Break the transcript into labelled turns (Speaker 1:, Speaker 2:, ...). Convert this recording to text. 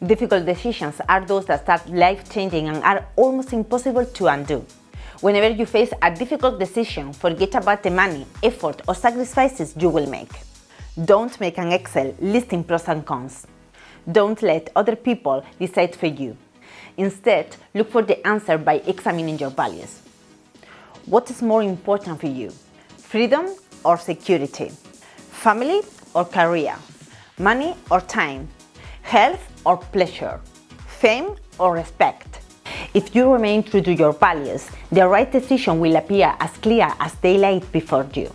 Speaker 1: Difficult decisions are those that start life-changing and are almost impossible to undo. Whenever you face a difficult decision, forget about the money, effort, or sacrifices you will make. Don't make an Excel listing pros and cons. Don't let other people decide for you. Instead, look for the answer by examining your values. What is more important for you? Freedom or security? Family or career? Money or time? Health or pleasure? Fame or respect? If you remain true to your values, the right decision will appear as clear as daylight before you.